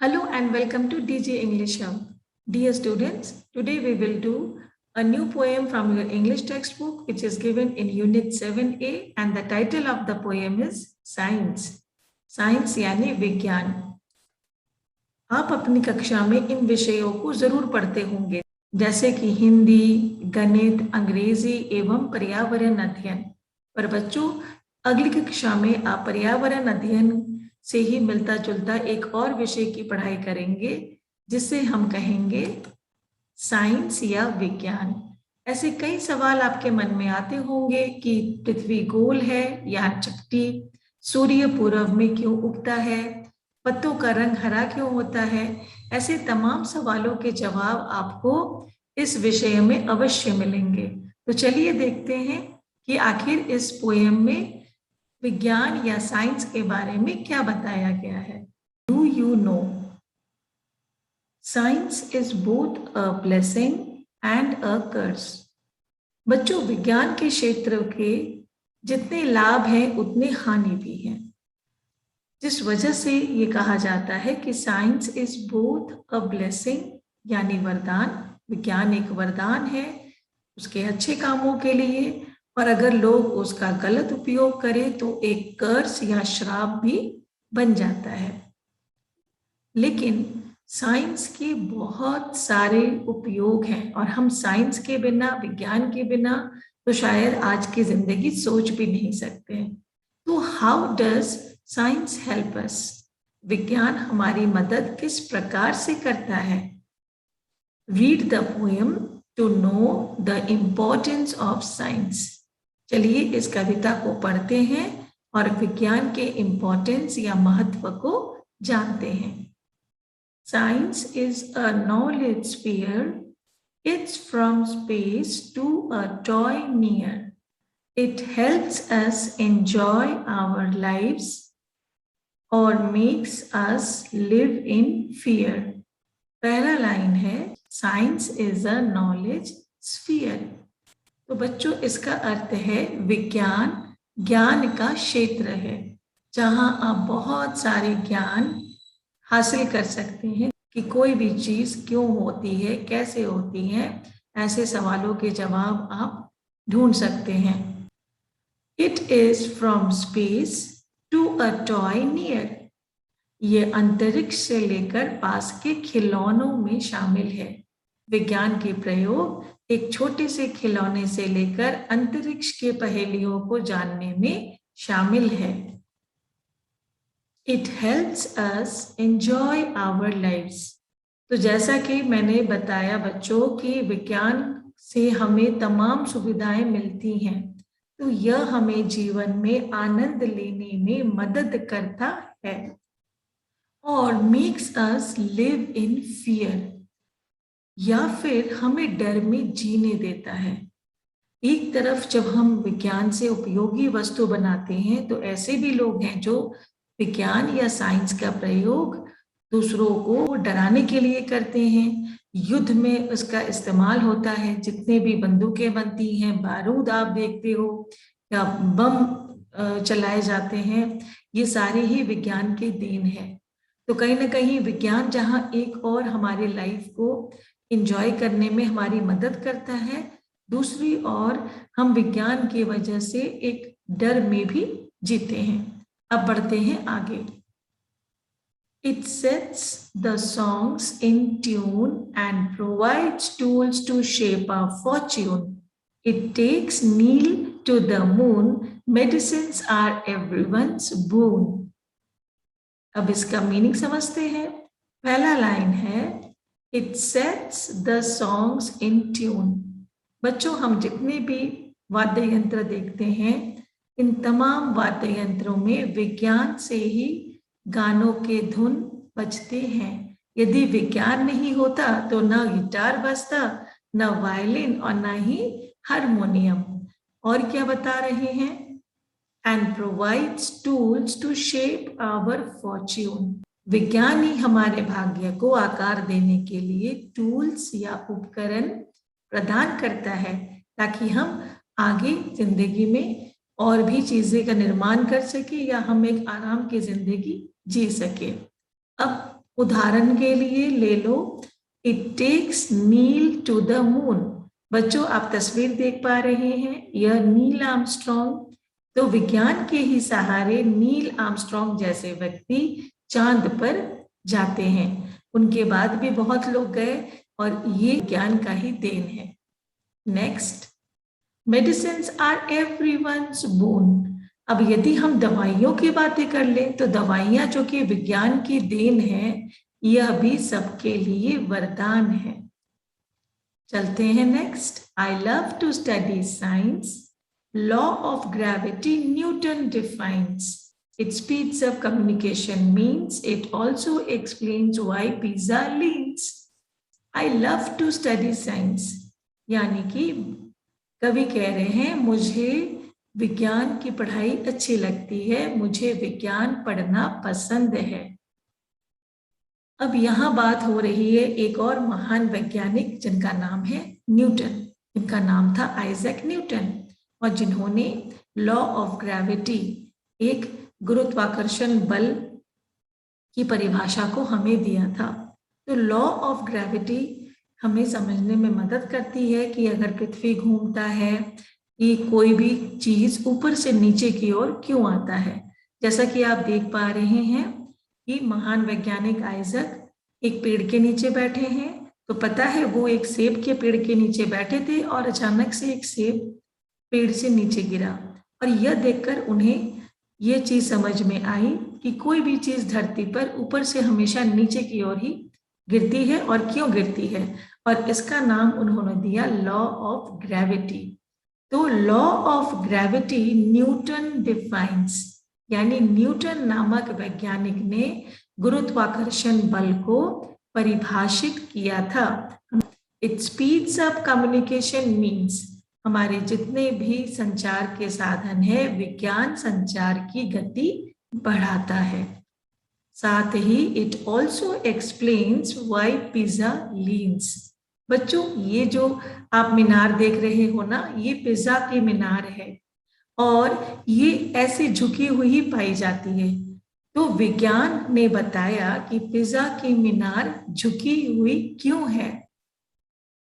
Hello and welcome to DJ English Hub. Dear students, today we will do a new poem from your English textbook which is given in Unit 7A and the title of the poem is Science. Science यानी विज्ञान। आप अपनी कक्षा में इन विषयों को जरूर पढ़ते होंगे जैसे कि हिंदी, गणित, अंग्रेजी एवं पर्यावरण अध्ययन। पर बच्चों, अगली कक्षा में आप पर्यावरण अध्ययन से ही मिलता जुलता एक और विषय की पढ़ाई करेंगे जिसे हम कहेंगे साइंस या विज्ञान। ऐसे कई सवाल आपके मन में आते होंगे कि पृथ्वी गोल है या चपटी, सूर्य पूर्व में क्यों उगता है, पत्तों का रंग हरा क्यों होता है। ऐसे तमाम सवालों के जवाब आपको इस विषय में अवश्य मिलेंगे। तो चलिए देखते हैं कि आखिर इस पोएम में विज्ञान या साइंस के बारे में क्या बताया गया है। Do you know science is both a blessing and a curse. बच्चों, विज्ञान के क्षेत्र के जितने लाभ हैं उतने हानि भी हैं, जिस वजह से ये कहा जाता है कि science is both a blessing यानी वरदान। विज्ञान एक वरदान है उसके अच्छे कामों के लिए, और अगर लोग उसका गलत उपयोग करें तो एक कर्स या श्राप भी बन जाता है। लेकिन साइंस के बहुत सारे उपयोग हैं और हम साइंस के बिना, विज्ञान के बिना तो शायद आज की जिंदगी सोच भी नहीं सकते हैं। तो how does science help us? विज्ञान हमारी मदद किस प्रकार से करता है? Read the poem to know the importance of science. चलिए इस कविता को पढ़ते हैं और विज्ञान के इम्पोर्टेंस या महत्व को जानते हैं। Science is a knowledge sphere. It's from space to a toy near. It helps us enjoy our lives or makes us live in fear. पहला लाइन है Science is a knowledge sphere. तो बच्चों, इसका अर्थ है विज्ञान ज्ञान का क्षेत्र है जहां आप बहुत सारे ज्ञान हासिल कर सकते हैं कि कोई भी चीज क्यों होती है, कैसे होती है, ऐसे सवालों के जवाब आप ढूंढ सकते हैं। It is from space to a toy near. ये अंतरिक्ष से लेकर पास के खिलौनों में शामिल है। विज्ञान के प्रयोग एक छोटे से खिलौने से लेकर अंतरिक्ष के पहेलियों को जानने में शामिल है। It helps us enjoy our lives. तो जैसा कि मैंने बताया बच्चों कि विज्ञान से हमें तमाम सुविधाएं मिलती हैं, तो यह हमें जीवन में आनंद लेने में मदद करता है और makes us live in fear, या फिर हमें डर में जीने देता है। एक तरफ जब हम विज्ञान से उपयोगी वस्तु बनाते हैं तो ऐसे भी लोग हैं जो विज्ञान या साइंस का प्रयोग दूसरों को डराने के लिए करते हैं। युद्ध में उसका इस्तेमाल होता है, जितने भी बंदूकें बनती हैं, बारूद आप देखते हो या बम चलाए जाते हैं, ये सारे ही विज्ञान के देन है। तो कहीं ना कहीं विज्ञान जहां एक और हमारे लाइफ को एंजॉय करने में हमारी मदद करता है, दूसरी ओर हम विज्ञान की वजह से एक डर में भी जीते हैं। अब बढ़ते हैं आगे। It sets the songs in tune and provides tools to shape our fortune. It takes Neil to the moon. Medicines are everyone's boon. अब इसका मीनिंग समझते हैं। पहला लाइन है It sets the songs in tune. बच्चों, हम जितने भी वाद्य यंत्र देखते हैं, इन तमाम वाद्य यंत्रों में विज्ञान से ही गानों के धुन बजते हैं। यदि विज्ञान नहीं होता तो ना गिटार बजता, ना वायलिन और ना ही हारमोनियम। और क्या बता रहे हैं? And provides tools to shape our fortune. विज्ञान ही हमारे भाग्य को आकार देने के लिए टूल्स या उपकरण प्रदान करता है ताकि हम आगे जिंदगी में और भी चीजें का निर्माण कर सके या हम एक आराम की जिंदगी जी सके। अब उदाहरण के लिए ले लो, it takes Neil to the moon. बच्चों आप तस्वीर देख पा रहे हैं, यह नील आर्मस्ट्रॉन्ग। तो विज्ञान के ही सहारे नील आर्मस्ट्रॉन्ग जैसे व्यक्ति चांद पर जाते हैं। उनके बाद भी बहुत लोग गए और ये विज्ञान का ही देन है। Next, medicines are everyone's boon. अब यदि हम दवाइयों की बातें कर ले तो दवाइयां जो कि विज्ञान की देन है, यह भी सबके लिए वरदान है। चलते हैं next. I love to study science. Law of gravity Newton defines. It speeds up communication means it also explains why pizza leans. I love to study science. यानी कि कवि कह रहे हैं मुझे विज्ञान की पढ़ाई अच्छी लगती है, मुझे विज्ञान पढ़ना पसंद है। अब यहाँ बात हो रही है एक और महान वैज्ञानिक जिनका नाम है न्यूटन। इनका नाम था आइजैक न्यूटन, और जिन्होंने लॉ ऑफ ग्रेविटी, एक गुरुत्वाकर्षण बल की परिभाषा को हमें दिया था। तो लॉ ऑफ ग्रेविटी हमें समझने में मदद करती है कि अगर पृथ्वी घूमता है कि कोई भी चीज ऊपर से नीचे की ओर क्यों आता है। जैसा कि आप देख पा रहे हैं कि महान वैज्ञानिक आइजक एक पेड़ के नीचे बैठे हैं, तो पता है वो एक सेब के पेड़ के नीचे बैठे थे और अचानक से एक सेब पेड़ से नीचे गिरा, और यह देखकर उन्हें ये चीज समझ में आई कि कोई भी चीज धरती पर ऊपर से हमेशा नीचे की ओर ही गिरती है, और क्यों गिरती है, और इसका नाम उन्होंने दिया लॉ ऑफ ग्रेविटी। तो law of gravity Newton defines, यानी न्यूटन नामक वैज्ञानिक ने गुरुत्वाकर्षण बल को परिभाषित किया था। It speeds up communication means, हमारे जितने भी संचार के साधन है, विज्ञान संचार की गति बढ़ाता है। साथ ही it also explains why pizza leans. बच्चों ये जो आप मीनार देख रहे हो ना, ये पिज्जा की मीनार है और ये ऐसे झुकी हुई पाई जाती है। तो विज्ञान ने बताया कि पिज्जा की मीनार झुकी हुई क्यों है।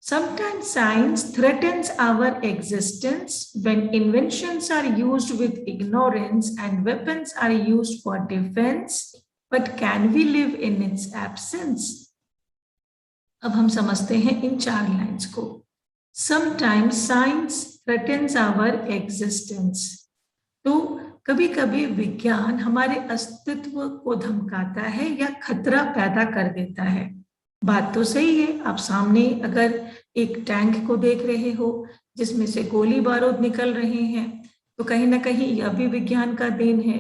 Sometimes science threatens our existence when inventions are used with ignorance and weapons are used for defense, but can we live in its absence? अब हम समझते हैं इन 4 लाइन्स को। Sometimes science threatens our existence, तो कभी कभी विज्ञान हमारे अस्तित्व को धमकाता है या खतरा पैदा कर देता है। बात तो सही है, आप सामने अगर एक टैंक को देख रहे हो जिसमें से गोली बारूद निकल रहे हैं, तो कहीं ना कहीं यह भी विज्ञान का देन है।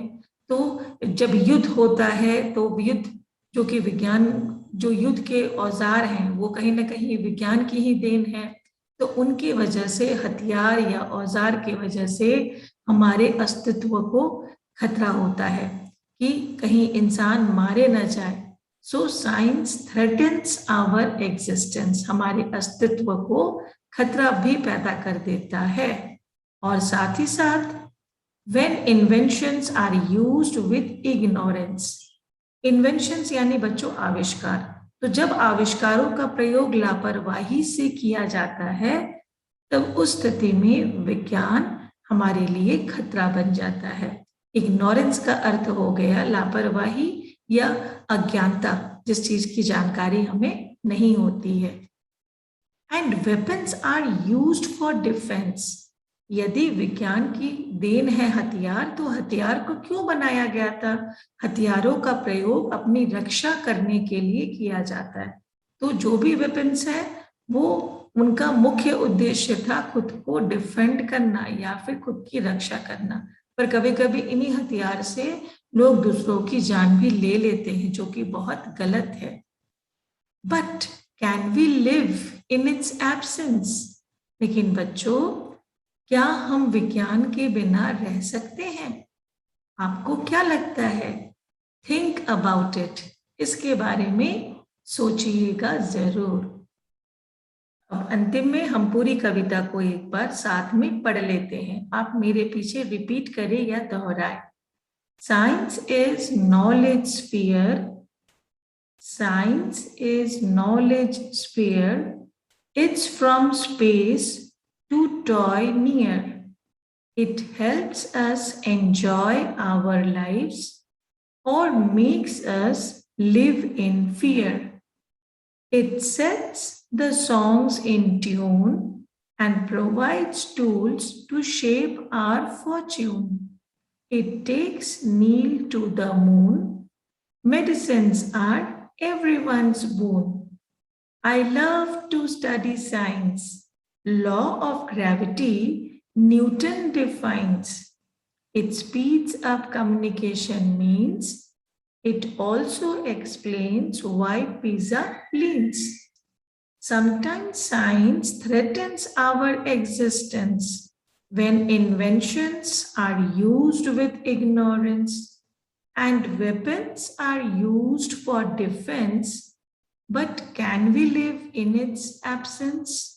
तो जब युद्ध होता है तो युद्ध जो कि विज्ञान, जो युद्ध के औजार हैं वो कहीं ना कहीं विज्ञान की ही देन है। तो उनकी वजह से, हथियार या औजार की वजह से हमारे अस्तित्व को खतरा होता है कि कहीं इंसान मारे न जाए। So science threatens our existence, हमारे अस्तित्व को खतरा भी पैदा कर देता है। और साथ ही साथ when inventions are used with ignorance, inventions यानी बच्चों आविष्कार, तो जब आविष्कारों का प्रयोग लापरवाही से किया जाता है तब उस स्थिति में विज्ञान हमारे लिए खतरा बन जाता है। इग्नोरेंस का अर्थ हो गया लापरवाही या अज्ञानता, जिस चीज की जानकारी हमें नहीं होती है। And weapons are used for defence, यदि विज्ञान की देन है हथियार, तो हथियार को क्यों बनाया गया था? हथियारों का प्रयोग अपनी रक्षा करने के लिए किया जाता है। तो जो भी वेपन्स है वो उनका मुख्य उद्देश्य था खुद को डिफेंड करना या फिर खुद की रक्षा करना। पर कभी कभी इन्हीं हथियार से लोग दूसरों की जान भी ले लेते हैं, जो कि बहुत गलत है। But can we live in its absence, लेकिन बच्चों क्या हम विज्ञान के बिना रह सकते हैं? आपको क्या लगता है? थिंक अबाउट इट, इसके बारे में सोचिएगा जरूर। अब अंतिम में हम पूरी कविता को एक बार साथ में पढ़ लेते हैं। आप मेरे पीछे रिपीट करें या दोहराएं। Science is knowledge sphere Science is knowledge sphere. It's from space to toy near. It helps us enjoy our lives or makes us live in fear. It sets the songs in tune and provides tools to shape our fortune. It takes Neil to the moon. Medicines are everyone's boon. I love to study science. Law of gravity, Newton defines. It speeds up communication means. It also explains why pizza leans. Sometimes science threatens our existence when inventions are used with ignorance and weapons are used for defense. But can we live in its absence?